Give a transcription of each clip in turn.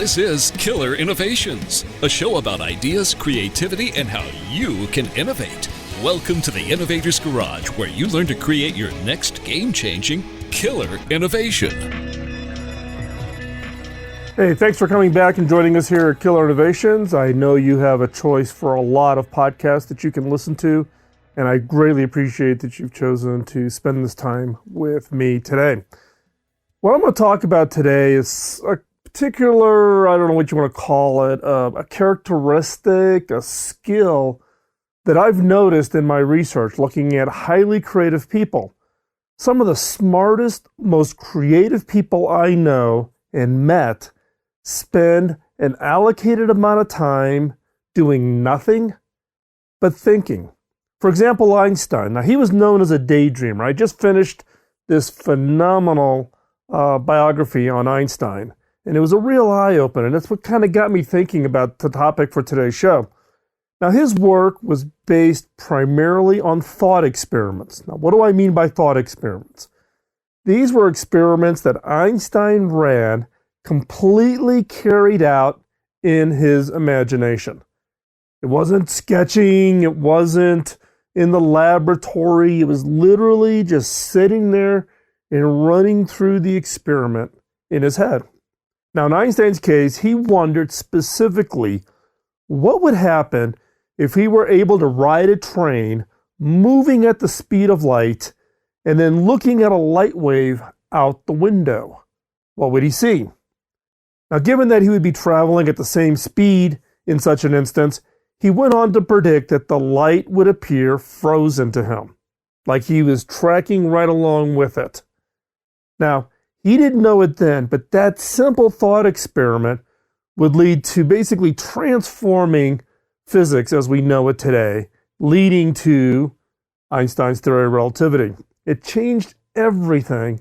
This is Killer Innovations, a show about ideas, creativity, and how you can innovate. Welcome to the Innovator's Garage, where you learn to create your next game-changing killer innovation. Hey, thanks for coming back and joining us here at Killer Innovations. I know you have a choice for a lot of podcasts that you can listen to, and I greatly appreciate that you've chosen to spend this time with me today. What I'm going to talk about today is a particular, I don't know what you want to call it, a characteristic, a skill that I've noticed in my research looking at highly creative people. Some of the smartest, most creative people I know and met spend an allocated amount of time doing nothing but thinking. For example, Einstein. Now, he was known as a daydreamer. I just finished this phenomenal biography on Einstein, and it was a real eye-opener, and that's what kind of got me thinking about the topic for today's show. Now, his work was based primarily on thought experiments. Now, what do I mean by thought experiments? These were experiments that Einstein ran, completely carried out in his imagination. It wasn't sketching, it wasn't in the laboratory, it was literally just sitting there and running through the experiment in his head. Now, in Einstein's case, he wondered specifically what would happen if he were able to ride a train moving at the speed of light and then looking at a light wave out the window. What would he see? Now, given that he would be traveling at the same speed in such an instance, he went on to predict that the light would appear frozen to him, like he was tracking right along with it. Now, he didn't know it then, but that simple thought experiment would lead to basically transforming physics as we know it today, leading to Einstein's theory of relativity. It changed everything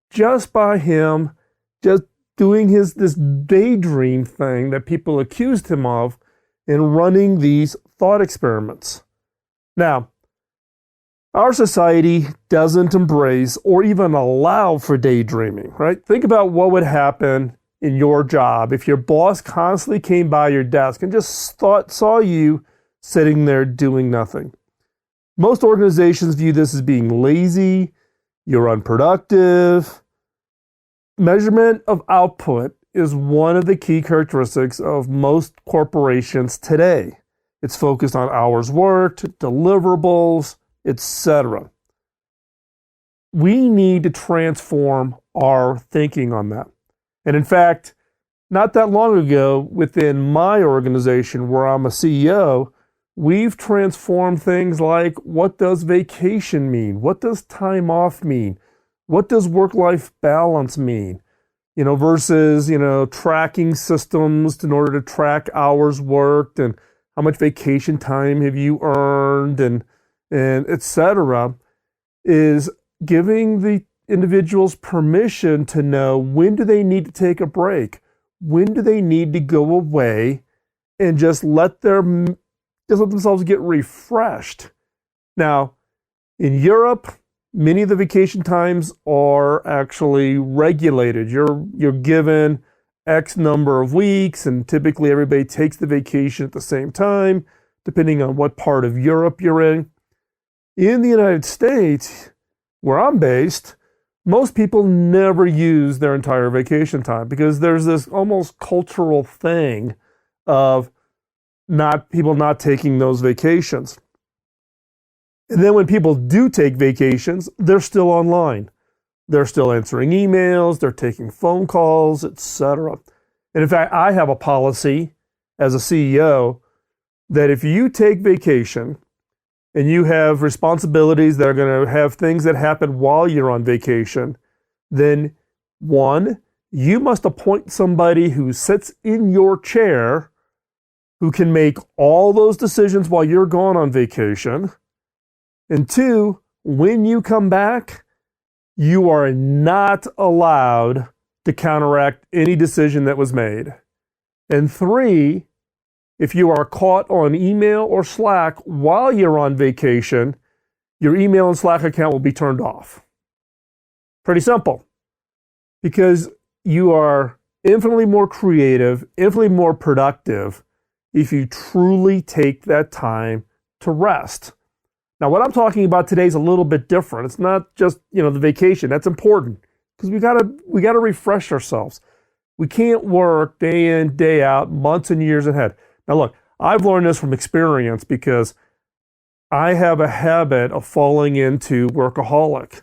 just by him just doing this daydream thing that people accused him of in running these thought experiments. Now, our society doesn't embrace or even allow for daydreaming, right? Think about what would happen in your job if your boss constantly came by your desk and just saw you sitting there doing nothing. Most organizations view this as being lazy, you're unproductive. Measurement of output is one of the key characteristics of most corporations today. It's focused on hours worked, deliverables, etc. We need to transform our thinking on that. And in fact, not that long ago, within my organization where I'm a CEO, we've transformed things like, what does vacation mean? What does time off mean? What does work-life balance mean? Versus, tracking systems in order to track hours worked and how much vacation time have you earned and etc., is giving the individuals permission to know when do they need to take a break, when do they need to go away, and just let themselves get refreshed. Now, in Europe, many of the vacation times are actually regulated. You're given X number of weeks, and typically everybody takes the vacation at the same time, depending on what part of Europe you're in. In the United States, where I'm based, most people never use their entire vacation time because there's this almost cultural thing of people not taking those vacations. And then when people do take vacations, they're still online. They're still answering emails, they're taking phone calls, etc. And in fact, I have a policy as a CEO that if you take vacation and you have responsibilities that are going to have things that happen while you're on vacation, then one, you must appoint somebody who sits in your chair who can make all those decisions while you're gone on vacation. And two, when you come back, you are not allowed to counteract any decision that was made. And three, if you are caught on email or Slack while you're on vacation, your email and Slack account will be turned off. Pretty simple. Because you are infinitely more creative, infinitely more productive if you truly take that time to rest. Now, what I'm talking about today is a little bit different. It's not just, the vacation. That's important because we gotta refresh ourselves. We can't work day in, day out, months and years ahead. Now, look, I've learned this from experience because I have a habit of falling into workaholic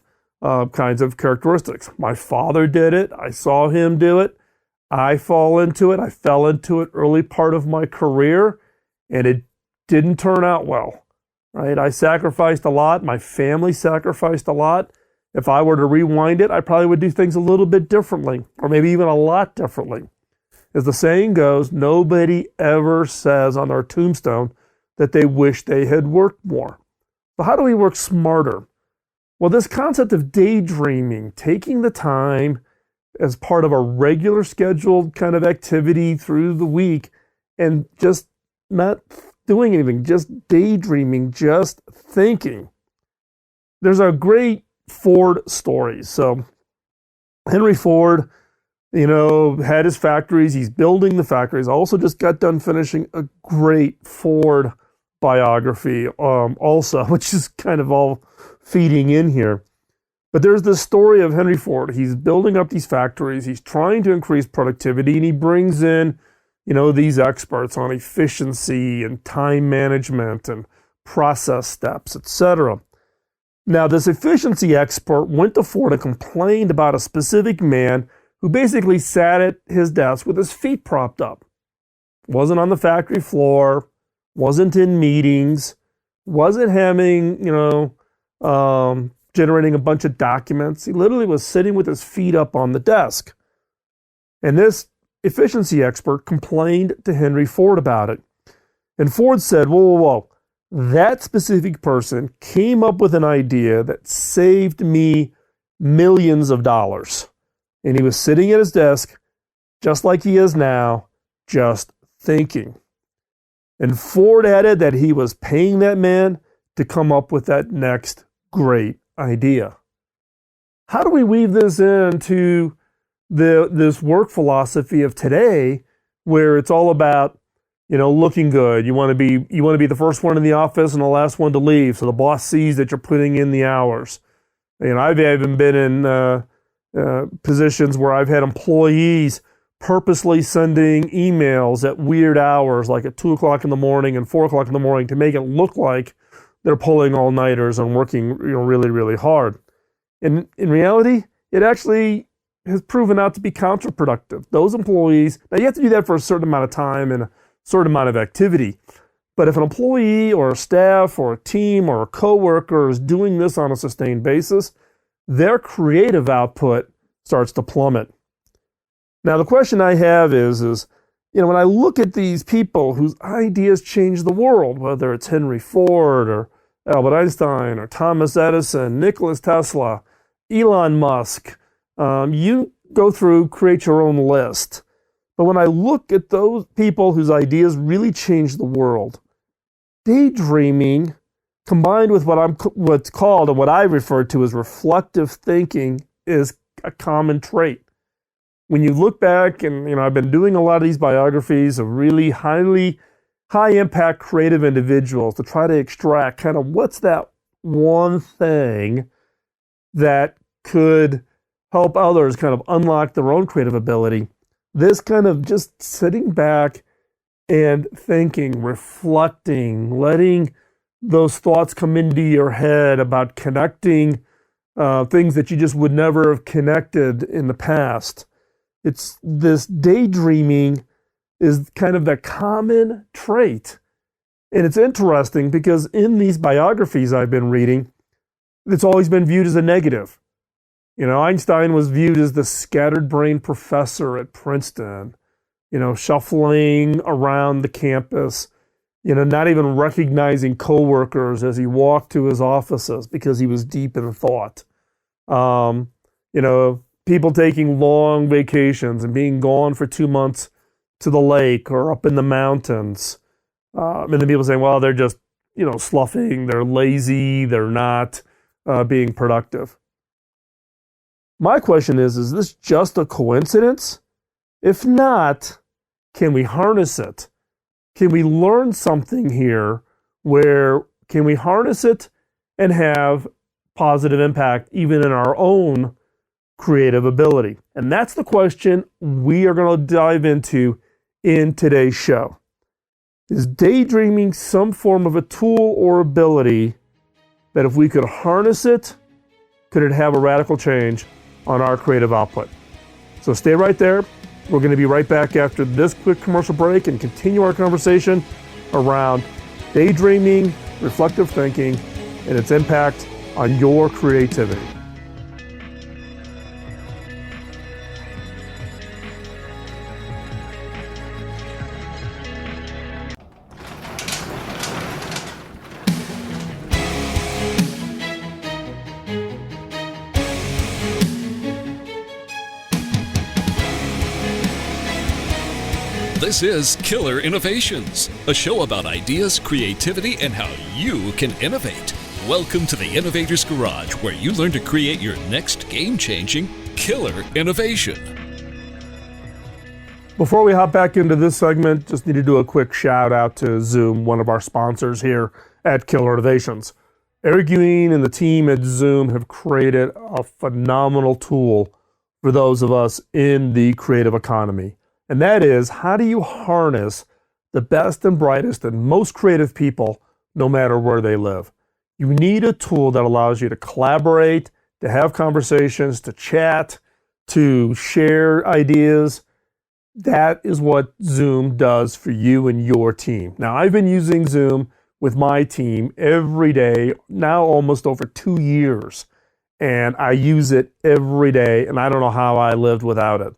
kinds of characteristics. My father did it. I saw him do it. I fall into it. I fell into it early part of my career, and it didn't turn out well, right? I sacrificed a lot. My family sacrificed a lot. If I were to rewind it, I probably would do things a little bit differently, or maybe even a lot differently. As the saying goes, nobody ever says on their tombstone that they wish they had worked more. So how do we work smarter? Well, this concept of daydreaming, taking the time as part of a regular scheduled kind of activity through the week and just not doing anything, just daydreaming, just thinking. There's a great Ford story. So Henry Ford, had his factories. He's building the factories. Also just got done finishing a great Ford biography also, which is kind of all feeding in here. But there's this story of Henry Ford. He's building up these factories. He's trying to increase productivity, and he brings in, these experts on efficiency and time management and process steps, etc. Now, this efficiency expert went to Ford and complained about a specific man who basically sat at his desk with his feet propped up. Wasn't on the factory floor, wasn't in meetings, wasn't having, generating a bunch of documents. He literally was sitting with his feet up on the desk. And this efficiency expert complained to Henry Ford about it. And Ford said, whoa. That specific person came up with an idea that saved me millions of dollars. And he was sitting at his desk, just like he is now, just thinking. And Ford added that he was paying that man to come up with that next great idea. How do we weave this into this work philosophy of today, where it's all about, looking good? You want to be the first one in the office and the last one to leave, so the boss sees that you're putting in the hours. I've even been in positions where I've had employees purposely sending emails at weird hours, like at 2 o'clock in the morning and 4 o'clock in the morning, to make it look like they're pulling all-nighters and working, really, really hard. And in reality, it actually has proven out to be counterproductive. Those employees, now you have to do that for a certain amount of time and a certain amount of activity. But if an employee or a staff or a team or a coworker is doing this on a sustained basis, their creative output starts to plummet. Now, the question I have is, when I look at these people whose ideas change the world, whether it's Henry Ford or Albert Einstein or Thomas Edison, Nikola Tesla, Elon Musk, you go through, create your own list. But when I look at those people whose ideas really change the world, daydreaming combined with what's called and what I refer to as reflective thinking is a common trait. When you look back, and I've been doing a lot of these biographies of really high impact creative individuals to try to extract kind of what's that one thing that could help others kind of unlock their own creative ability. This kind of just sitting back and thinking, reflecting, letting those thoughts come into your head about connecting things that you just would never have connected in the past. It's this daydreaming is kind of the common trait. And it's interesting because in these biographies I've been reading, it's always been viewed as a negative. Einstein was viewed as the scattered brain professor at Princeton, shuffling around the campus, not even recognizing coworkers as he walked to his offices because he was deep in thought. People taking long vacations and being gone for 2 months to the lake or up in the mountains. And then people saying, well, they're just, sloughing, they're lazy, they're not being productive. My question is this just a coincidence? If not, can we harness it? Can we learn something here where can we harness it and have positive impact even in our own creative ability? And that's the question we are going to dive into in today's show. Is daydreaming some form of a tool or ability that if we could harness it, could it have a radical change on our creative output? So stay right there. We're going to be right back after this quick commercial break and continue our conversation around daydreaming, reflective thinking, and its impact on your creativity. This is Killer Innovations, a show about ideas, creativity, and how you can innovate. Welcome to the Innovator's Garage, where you learn to create your next game-changing killer innovation. Before we hop back into this segment, just need to do a quick shout out to Zoom, one of our sponsors here at Killer Innovations. Eric Ewing and the team at Zoom have created a phenomenal tool for those of us in the creative economy. And that is, how do you harness the best and brightest and most creative people no matter where they live? You need a tool that allows you to collaborate, to have conversations, to chat, to share ideas. That is what Zoom does for you and your team. Now, I've been using Zoom with my team every day, now almost over 2 years. And I use it every day, and I don't know how I lived without it.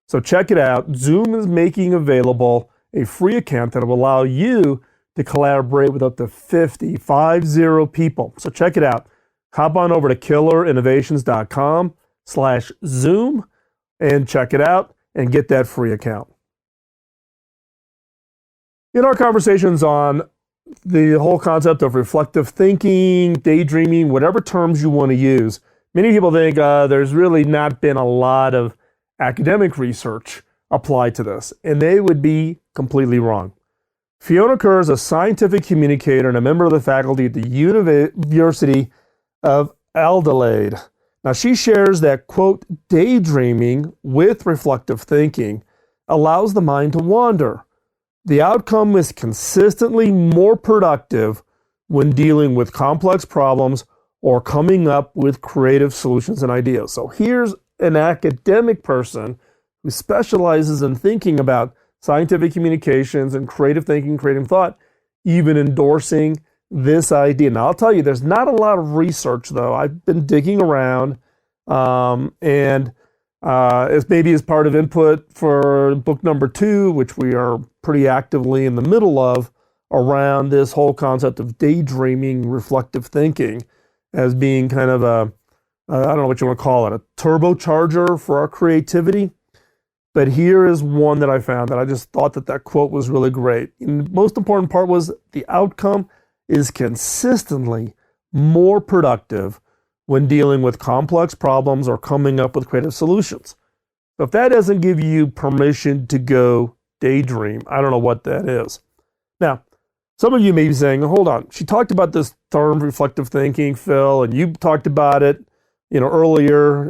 So check it out. Zoom is making available a free account that will allow you to collaborate with up to 50 people. So check it out. Hop on over to killerinnovations.com/Zoom and check it out and get that free account. In our conversations on the whole concept of reflective thinking, daydreaming, whatever terms you want to use, many people think there's really not been a lot of academic research applied to this, and they would be completely wrong. Fiona Kerr is a scientific communicator and a member of the faculty at the University of Adelaide. Now, she shares that, quote, daydreaming with reflective thinking allows the mind to wander. The outcome is consistently more productive when dealing with complex problems or coming up with creative solutions and ideas. So here's an academic person who specializes in thinking about scientific communications and creative thinking, creative thought, even endorsing this idea. Now, I'll tell you, there's not a lot of research, though. I've been digging around, and as maybe as part of input for book number 2, which we are pretty actively in the middle of, around this whole concept of daydreaming, reflective thinking, as being kind of a I don't know what you want to call it, a turbocharger for our creativity. But here is one that I found that I just thought that quote was really great. And the most important part was the outcome is consistently more productive when dealing with complex problems or coming up with creative solutions. So if that doesn't give you permission to go daydream, I don't know what that is. Now, some of you may be saying, hold on, she talked about this term reflective thinking, Phil, and you talked about it earlier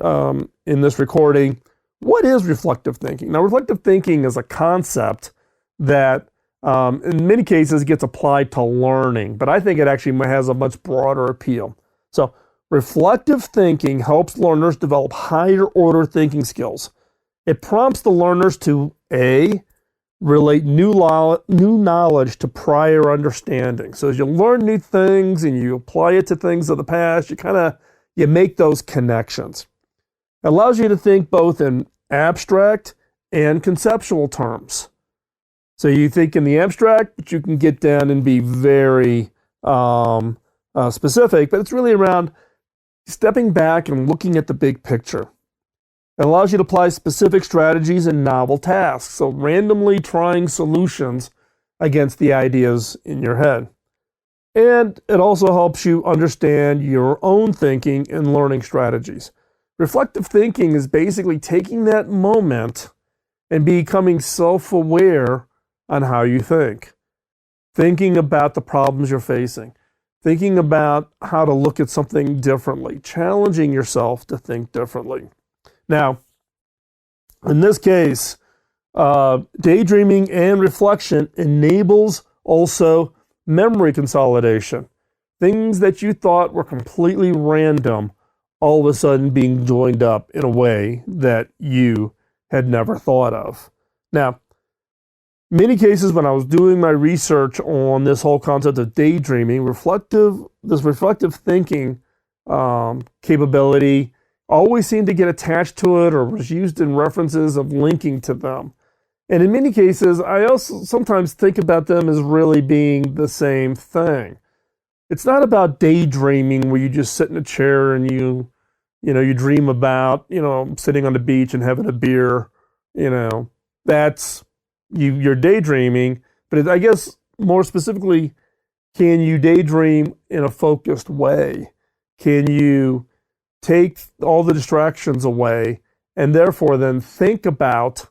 in this recording. What is reflective thinking? Now, reflective thinking is a concept that in many cases gets applied to learning, but I think it actually has a much broader appeal. So reflective thinking helps learners develop higher order thinking skills. It prompts the learners to A, relate new knowledge to prior understanding. So as you learn new things and you apply it to things of the past, you make those connections. It allows you to think both in abstract and conceptual terms. So you think in the abstract, but you can get down and be very specific, but it's really around stepping back and looking at the big picture. It allows you to apply specific strategies and novel tasks, so randomly trying solutions against the ideas in your head. And it also helps you understand your own thinking and learning strategies. Reflective thinking is basically taking that moment and becoming self-aware on how you think. Thinking about the problems you're facing. Thinking about how to look at something differently. Challenging yourself to think differently. Now, in this case, daydreaming and reflection enables also memory consolidation. Things that you thought were completely random, all of a sudden being joined up in a way that you had never thought of. Now, many cases when I was doing my research on this whole concept of daydreaming, this reflective thinking capability always seemed to get attached to it or was used in references of linking to them. And in many cases, I also sometimes think about them as really being the same thing. It's not about daydreaming where you just sit in a chair and you dream about, sitting on the beach and having a beer, that's you're daydreaming. But I guess more specifically, can you daydream in a focused way? Can you take all the distractions away and therefore then think about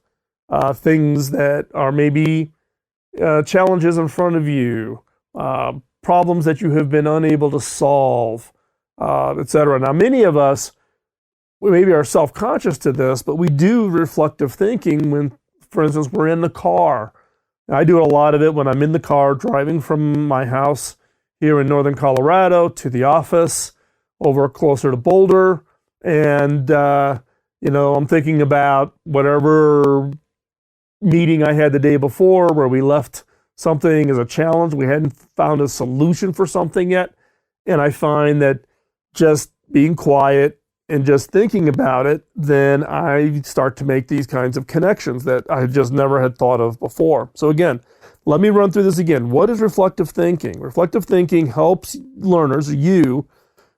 things that are maybe challenges in front of you, problems that you have been unable to solve, etc. Now, many of us, we maybe are self-conscious to this, but we do reflective thinking when, for instance, we're in the car. I do a lot of it when I'm in the car driving from my house here in northern Colorado to the office over closer to Boulder. And, I'm thinking about whatever meeting I had the day before where we left something as a challenge. We hadn't found a solution for something yet. And I find that just being quiet and just thinking about it, then I start to make these kinds of connections that I just never had thought of before. So again, let me run through this again. What is reflective thinking? Reflective thinking helps learners, you,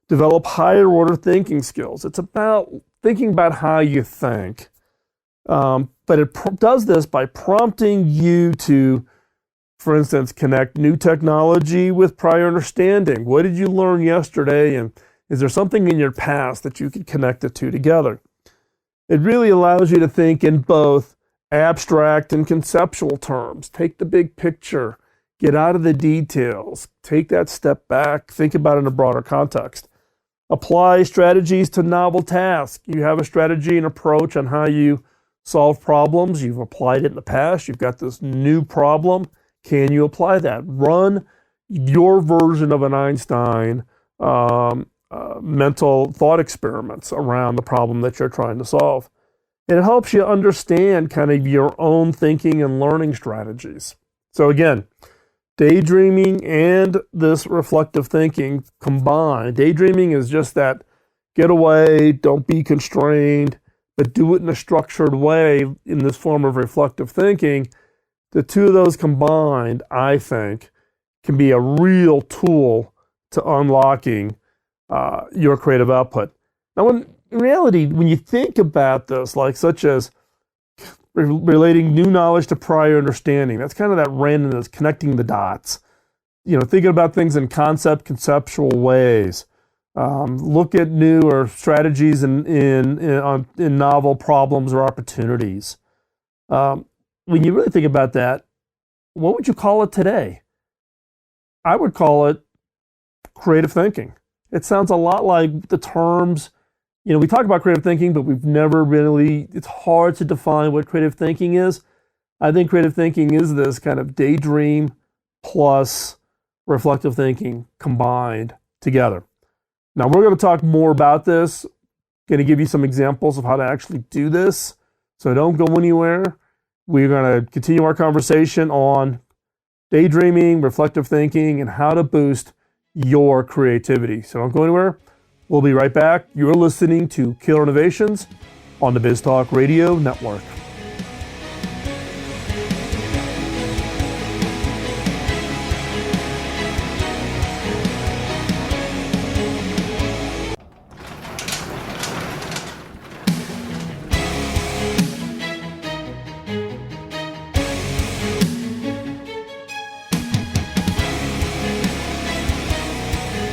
develop higher order thinking skills. It's about thinking about how you think. But it does this by prompting you to, for instance, connect new technology with prior understanding. What did you learn yesterday? And is there something in your past that you could connect it to together? It really allows you to think in both abstract and conceptual terms. Take the big picture, get out of the details, take that step back, think about it in a broader context. Apply strategies to novel tasks. You have a strategy and approach on how you solve problems. You've applied it in the past. You've got this new problem. Can you apply that? Run your version of an Einstein mental thought experiments around the problem that you're trying to solve. And it helps you understand kind of your own thinking and learning strategies. So again, daydreaming and this reflective thinking combined. Daydreaming is just that get away, don't be constrained, but do it in a structured way in this form of reflective thinking. The two of those combined, I think, can be a real tool to unlocking your creative output. Now, in reality, when you think about this, like such as relating new knowledge to prior understanding, that's kind of that randomness, connecting the dots. Thinking about things in conceptual ways. Look at new or strategies in novel problems or opportunities. When you really think about that, what would you call it today? I would call it creative thinking. It sounds a lot like the terms, we talk about creative thinking, but we've never really, it's hard to define what creative thinking is. I think creative thinking is this kind of daydream plus reflective thinking combined together. Now, we're going to talk more about this. Going to give you some examples of how to actually do this. So don't go anywhere. We're going to continue our conversation on daydreaming, reflective thinking, and how to boost your creativity. So don't go anywhere. We'll be right back. You're listening to Killer Innovations on the BizTalk Radio Network.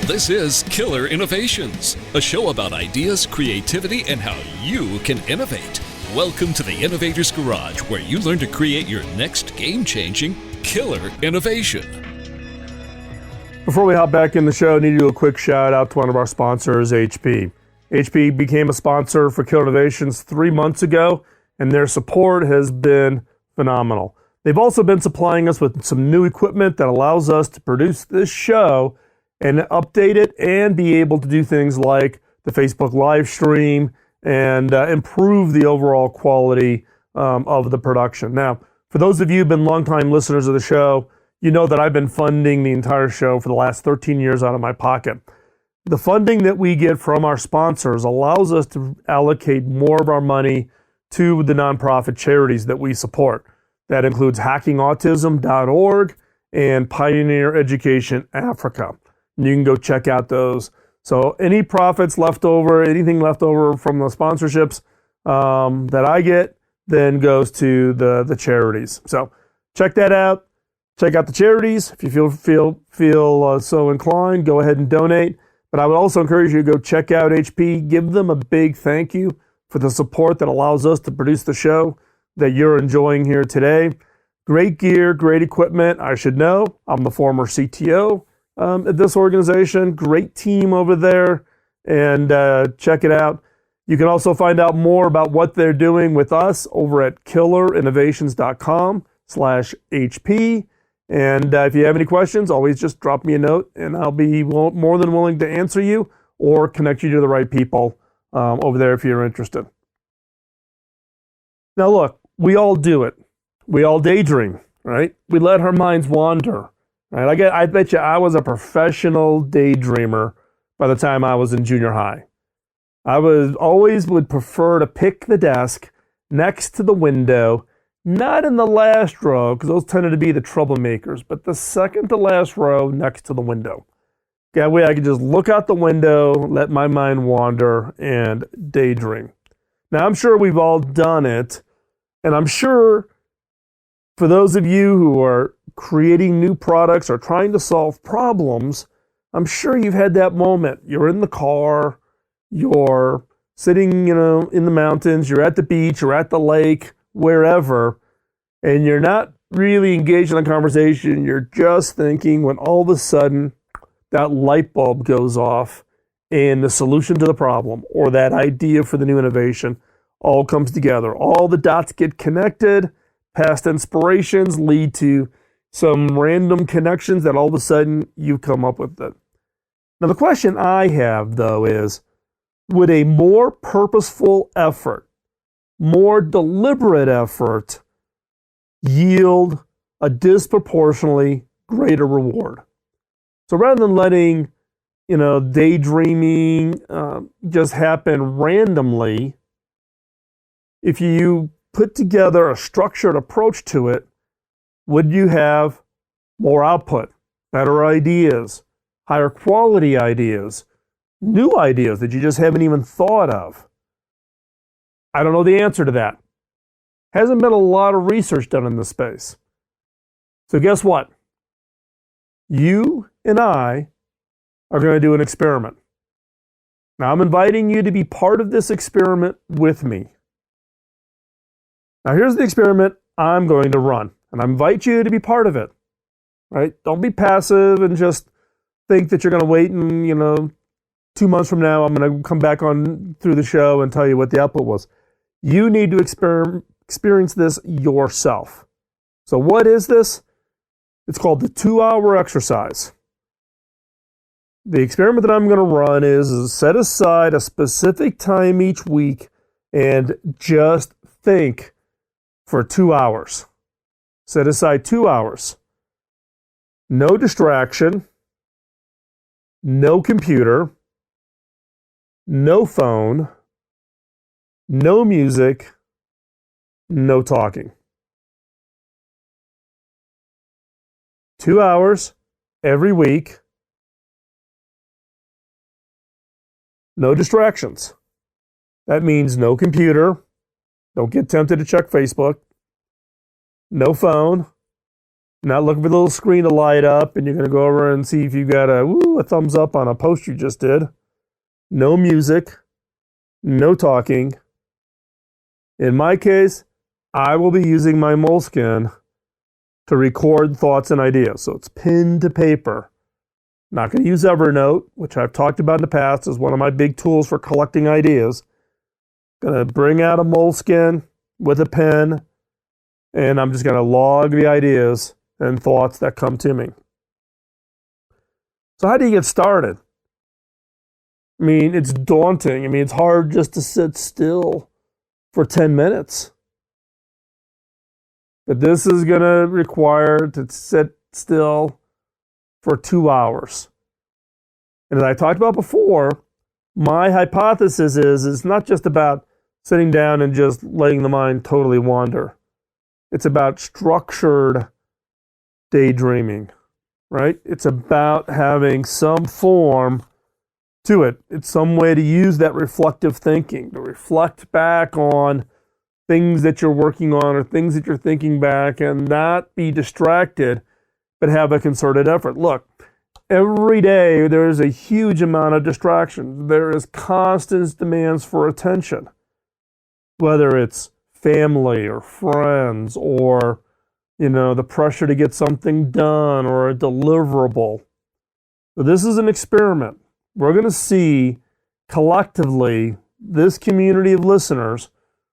This is Killer Innovations, a show about ideas, creativity, and how you can innovate. Welcome to the Innovator's Garage, where you learn to create your next game-changing killer innovation. Before we hop back in the show, I need to do a quick shout out to one of our sponsors, HP. HP became a sponsor for Killer Innovations 3 months ago, and their support has been phenomenal. They've also been supplying us with some new equipment that allows us to produce this show and update it and be able to do things like the Facebook live stream and improve the overall quality of the production. Now, for those of you who've been longtime listeners of the show, you know that I've been funding the entire show for the last 13 years out of my pocket. The funding that we get from our sponsors allows us to allocate more of our money to the nonprofit charities that we support. That includes hackingautism.org and Pioneer Education Africa. And you can go check out those. So any profits left over, anything left over from the sponsorships that I get, then goes to the charities. So check that out. Check out the charities. If you feel so inclined, go ahead and donate. But I would also encourage you to go check out HP. Give them a big thank you for the support that allows us to produce the show that you're enjoying here today. Great gear, great equipment. I should know. I'm the former CTO at this organization. Great team over there, and check it out. You can also find out more about what they're doing with us over at killerinnovations.com/HP. And if you have any questions, always just drop me a note, and I'll be more than willing to answer you or connect you to the right people over there if you're interested. Now look, we all do it. We all daydream, right? We let our minds wander. Right? I bet you I was a professional daydreamer by the time I was in junior high. I always would prefer to pick the desk next to the window, not in the last row, because those tended to be the troublemakers, but the second to last row next to the window. That way I could just look out the window, let my mind wander, and daydream. Now, I'm sure we've all done it, and I'm sure for those of you who are creating new products or trying to solve problems, I'm sure you've had that moment. You're in the car, you're sitting, in the mountains, you're at the beach, you're at the lake, wherever, and you're not really engaged in a conversation. You're just thinking when all of a sudden that light bulb goes off and the solution to the problem or that idea for the new innovation all comes together. All the dots get connected. Past inspirations lead to some random connections that all of a sudden you come up with it. Now, the question I have, though, is would a more purposeful effort, more deliberate effort, yield a disproportionately greater reward? So rather than letting, daydreaming just happen randomly, if you put together a structured approach to it, would you have more output, better ideas, higher quality ideas, new ideas that you just haven't even thought of? I don't know the answer to that. Hasn't been a lot of research done in this space. So guess what? You and I are going to do an experiment. Now, I'm inviting you to be part of this experiment with me. Now, here's the experiment I'm going to run, and I invite you to be part of it, right? Don't be passive and just think that you're going to wait and, 2 months from now, I'm going to come back on through the show and tell you what the output was. You need to experience this yourself. So what is this? It's called the 2-hour exercise. The experiment that I'm going to run is set aside a specific time each week and just think for 2 hours. Set aside 2 hours. No distraction, no computer, no phone, no music, no talking. 2 hours every week. No distractions. That means no computer. Don't get tempted to check Facebook. No phone. Not looking for the little screen to light up and you're going to go over and see if you got a thumbs up on a post you just did. No music. No talking. In my case, I will be using my Moleskine to record thoughts and ideas. So it's pen to paper. Not going to use Evernote, which I've talked about in the past as one of my big tools for collecting ideas. Going to bring out a Moleskine with a pen, and I'm just going to log the ideas and thoughts that come to me. So how do you get started? I mean, it's daunting. I mean, it's hard just to sit still for 10 minutes. But this is going to require to sit still for 2 hours. And as I talked about before, my hypothesis is it's not just about sitting down and just letting the mind totally wander. It's about structured daydreaming, right? It's about having some form to it. It's some way to use that reflective thinking, to reflect back on things that you're working on or things that you're thinking back and not be distracted, but have a concerted effort. Look, every day there is a huge amount of distraction. There is constant demands for attention, whether it's family or friends or, the pressure to get something done or a deliverable. So this is an experiment. We're going to see collectively, this community of listeners,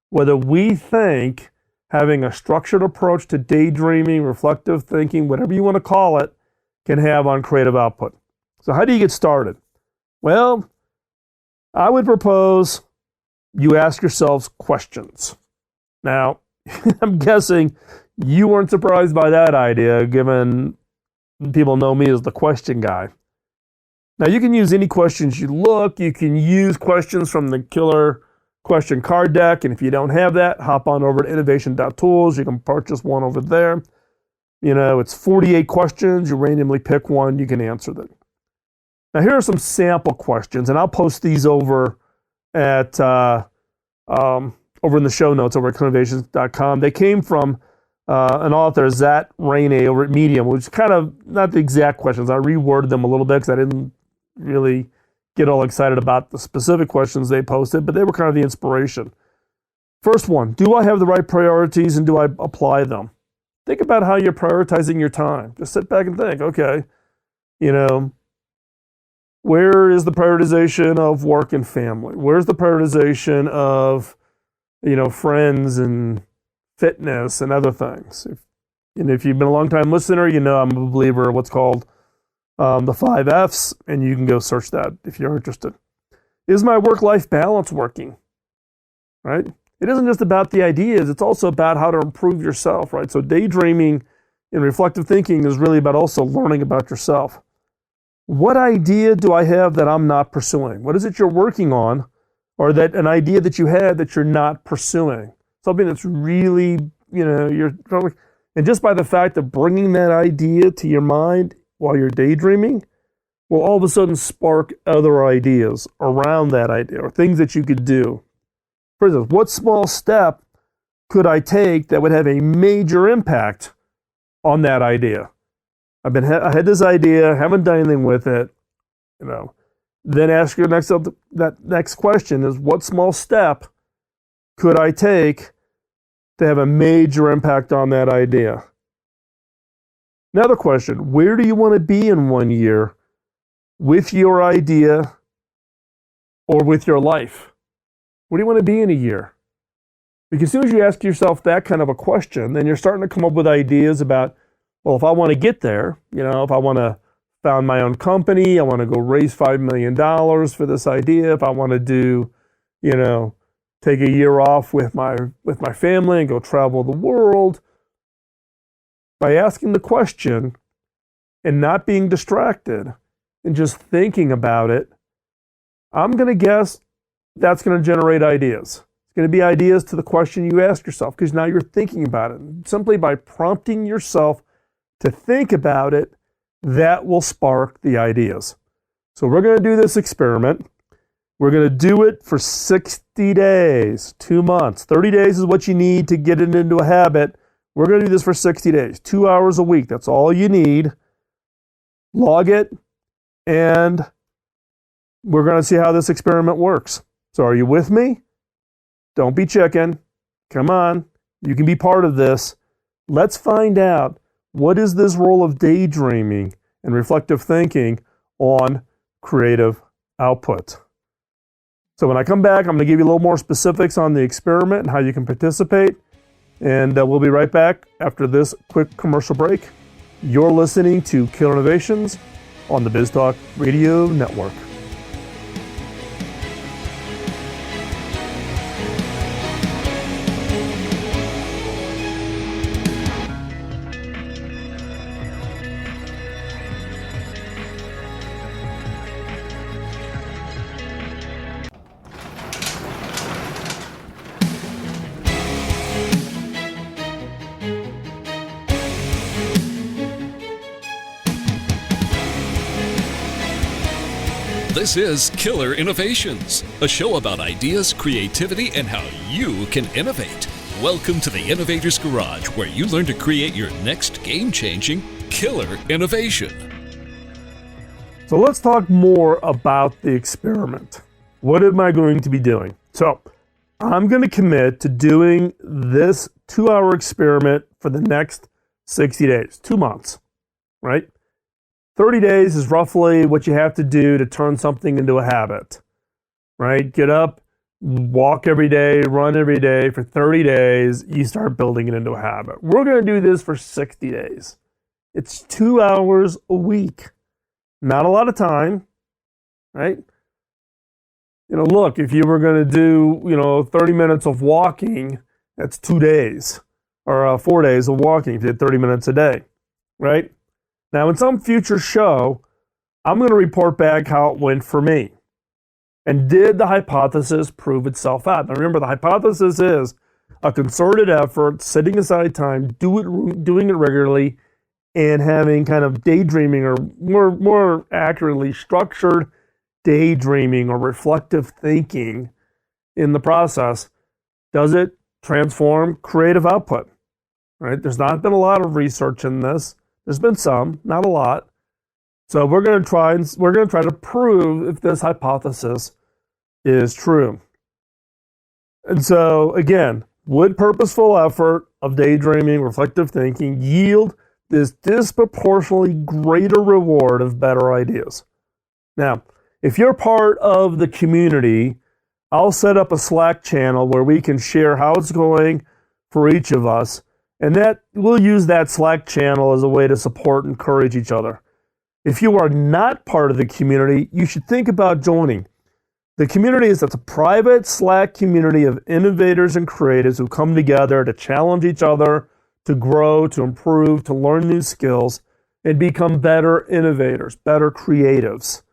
whether we think having a structured approach to daydreaming, reflective thinking, whatever you want to call it, can have on creative output. So how do you get started? Well, I would propose you ask yourselves questions. Now, I'm guessing you weren't surprised by that idea, given people know me as the question guy. Now, you can use any questions you can use questions from the Killer Question Card Deck, and if you don't have that, hop on over to innovation.tools. You can purchase one over there. It's 48 questions. You randomly pick one, you can answer them. Now, here are some sample questions, and I'll post these over at over in the show notes over at innovations.com. They came from an author, Zat Rainey, over at Medium, which is kind of not the exact questions. I reworded them a little bit because I didn't really get all excited about the specific questions they posted, but they were kind of the inspiration. First one, do I have the right priorities and do I apply them? Think about how you're prioritizing your time. Just sit back and think, okay, where is the prioritization of work and family? Where's the prioritization of, friends and fitness and other things? If you've been a long time listener, I'm a believer of what's called the 5 F's, and you can go search that if you're interested. Is my work-life balance working? Right? It isn't just about the ideas, it's also about how to improve yourself, right? So daydreaming and reflective thinking is really about also learning about yourself. What idea do I have that I'm not pursuing? What is it you're working on, or that an idea that you had that you're not pursuing? Something that's really, and just by the fact of bringing that idea to your mind while you're daydreaming will all of a sudden spark other ideas around that idea or things that you could do. For instance, what small step could I take that would have a major impact on that idea? I had this idea, haven't done anything with it, Then ask your that next question is, what small step could I take to have a major impact on that idea? Another question, where do you want to be in 1 year with your idea or with your life? Where do you want to be in a year? Because as soon as you ask yourself that kind of a question, then you're starting to come up with ideas about, well, if I want to get there, if I want to found my own company, I want to go raise $5 million for this idea, if I want to do, take a year off with my family and go travel the world, by asking the question and not being distracted and just thinking about it, I'm going to guess that's going to generate ideas. It's going to be ideas to the question you ask yourself because now you're thinking about it. Simply by prompting yourself to think about it, that will spark the ideas. So we're going to do this experiment. We're going to do it for 60 days, 2 months. 30 days is what you need to get it into a habit. We're going to do this for 60 days, 2 hours a week. That's all you need. Log it, and we're going to see how this experiment works. So are you with me? Don't be chicken. Come on, you can be part of this. Let's find out, what is this role of daydreaming and reflective thinking on creative output? So when I come back, I'm going to give you a little more specifics on the experiment and how you can participate. And we'll be right back after this quick commercial break. You're listening to Killer Innovations on the BizTalk Radio Network. This is Killer Innovations, a show about ideas, creativity, and how you can innovate. Welcome to the Innovator's Garage, where you learn to create your next game-changing killer innovation. So let's talk more about the experiment. What am I going to be doing? So I'm going to commit to doing this 2-hour experiment for the next 60 days, 2 months, right? 30 days is roughly what you have to do to turn something into a habit, right? Get up, walk every day, run every day for 30 days, you start building it into a habit. We're going to do this for 60 days. It's 2 hours a week. Not a lot of time, right? Look, if you were going to do, 30 minutes of walking, that's 2 days, or 4 days of walking if you did 30 minutes a day, right? Now, in some future show, I'm going to report back how it went for me. And did the hypothesis prove itself out? Now, remember, the hypothesis is a concerted effort, setting aside time, doing it regularly, and having kind of daydreaming, or more accurately, structured daydreaming or reflective thinking in the process. Does it transform creative output? Right? There's not been a lot of research in this. There's been some, not a lot. So we're going to try to prove if this hypothesis is true. And so again, would purposeful effort of daydreaming, reflective thinking yield this disproportionately greater reward of better ideas? Now, if you're part of the community, I'll set up a Slack channel where we can share how it's going for each of us. And we'll use that Slack channel as a way to support and encourage each other. If you are not part of the community, you should think about joining. The community is a private Slack community of innovators and creatives who come together to challenge each other, to grow, to improve, to learn new skills, and become better innovators, better creatives.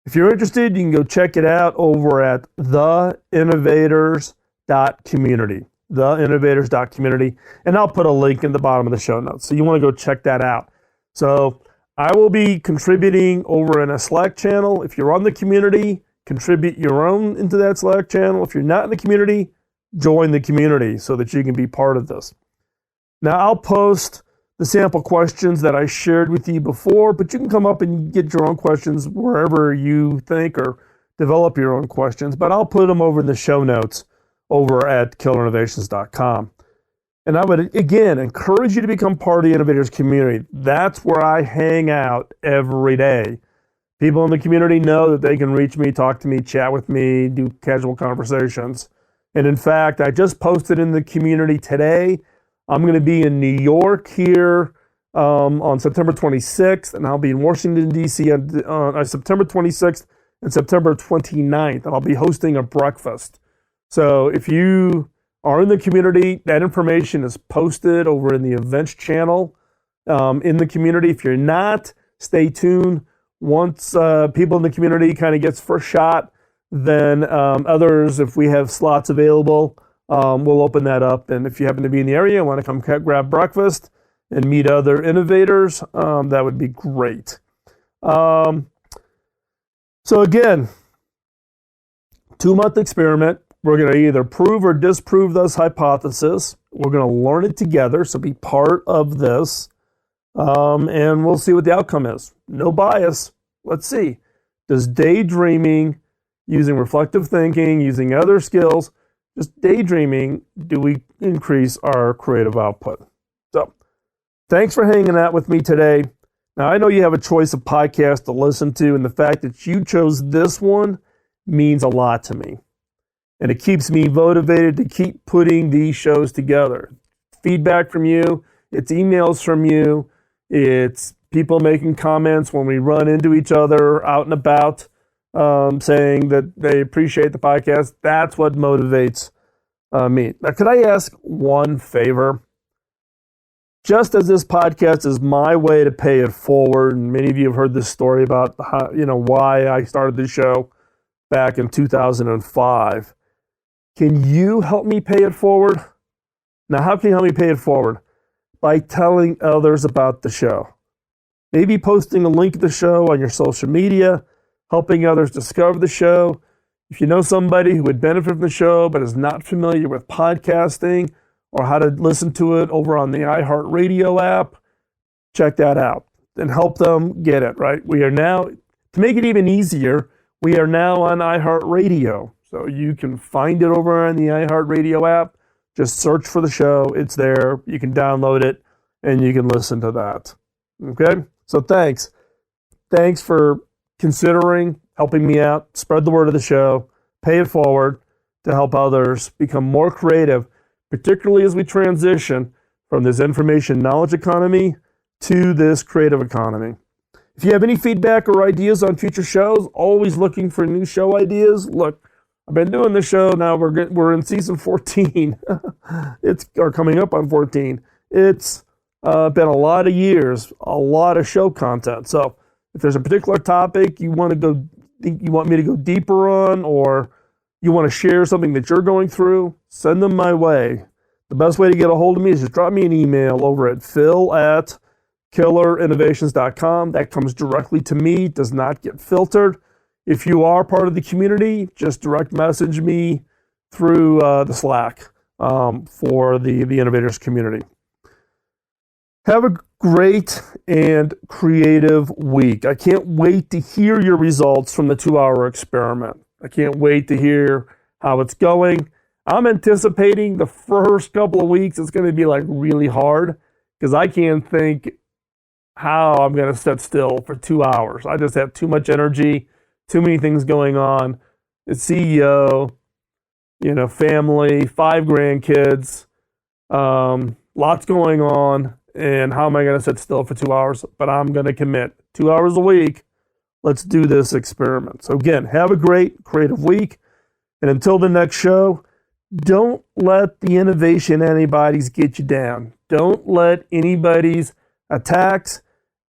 If you're interested, you can go check it out over at theinnovators.community. theinnovators.community, and I'll put a link in the bottom of the show notes. So you want to go check that out. So I will be contributing over in a Slack channel. If you're on the community, contribute your own into that Slack channel. If you're not in the community, join the community so that you can be part of this. Now, I'll post the sample questions that I shared with you before, but you can come up and get your own questions wherever you think, or develop your own questions, but I'll put them over in the show notes over at killerinnovations.com. And I would, again, encourage you to become part of the Innovators community. That's where I hang out every day. People in the community know that they can reach me, talk to me, chat with me, do casual conversations. And in fact, I just posted in the community today, I'm going to be in New York here on September 26th, and I'll be in Washington, D.C. on September 26th and September 29th, and I'll be hosting a breakfast. So if you are in the community, that information is posted over in the events channel in the community. If you're not, stay tuned. Once people in the community kind of gets first shot, then others, if we have slots available, we'll open that up. And if you happen to be in the area and want to come grab breakfast and meet other innovators, that would be great. So again, 2-month experiment. We're going to either prove or disprove this hypothesis. We're going to learn it together, so be part of this. And we'll see what the outcome is. No bias. Let's see. Does using reflective thinking, using other skills, just daydreaming, do we increase our creative output. So thanks for hanging out with me today. Now, I know you have a choice of podcasts to listen to, and the fact that you chose this one means a lot to me. And it keeps me motivated to keep putting these shows together. Feedback from you, it's emails from you, it's people making comments when we run into each other out and about, saying that they appreciate the podcast. That's what motivates me. Now, could I ask one favor? Just as this podcast is my way to pay it forward, and many of you have heard this story about how, why I started the show back in 2005. Can you help me pay it forward? Now, how can you help me pay it forward? By telling others about the show. Maybe posting a link to the show on your social media, helping others discover the show. If you know somebody who would benefit from the show but is not familiar with podcasting or how to listen to it over on the iHeartRadio app, check that out and help them get it, right? We are now, to make it even easier, we are now on iHeartRadio. So you can find it over on the iHeartRadio app. Just search for the show. It's there. You can download it and you can listen to that. Okay? So thanks. Thanks for considering helping me out. Spread the word of the show. Pay it forward to help others become more creative, particularly as we transition from this information knowledge economy to this creative economy. If you have any feedback or ideas on future shows, always looking for new show ideas. Look, I've been doing this show now. We're in season 14. Or coming up on 14. It's been a lot of years, a lot of show content. So if there's a particular topic you want me to go deeper on, or you want to share something that you're going through, send them my way. The best way to get a hold of me is just drop me an email over at phil@killerinnovations.com. That comes directly to me, does not get filtered. If you are part of the community, just direct message me through the Slack for the Innovators community. Have a great and creative week. I can't wait to hear your results from the 2-hour experiment. I can't wait to hear how it's going. I'm anticipating the first couple of weeks it's going to be like really hard because I can't think how I'm going to sit still for 2 hours. I just have too much energy, too many things going on. The CEO, family, 5 grandkids, lots going on. And how am I going to sit still for 2 hours? But I'm going to commit 2 hours a week. Let's do this experiment. So again, have a great creative week. And until the next show, don't let the innovation antibodies get you down. Don't let anybody's attacks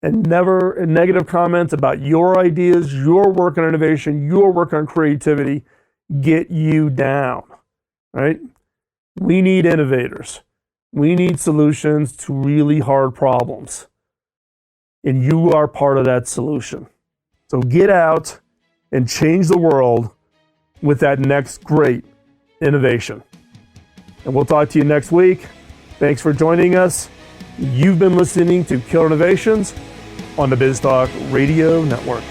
and negative comments about your ideas, your work on innovation, your work on creativity get you down. Right? We need innovators. We need solutions to really hard problems. And you are part of that solution. So get out and change the world with that next great innovation. And we'll talk to you next week. Thanks for joining us. You've been listening to Killer Innovations on the BizTalk Radio Network.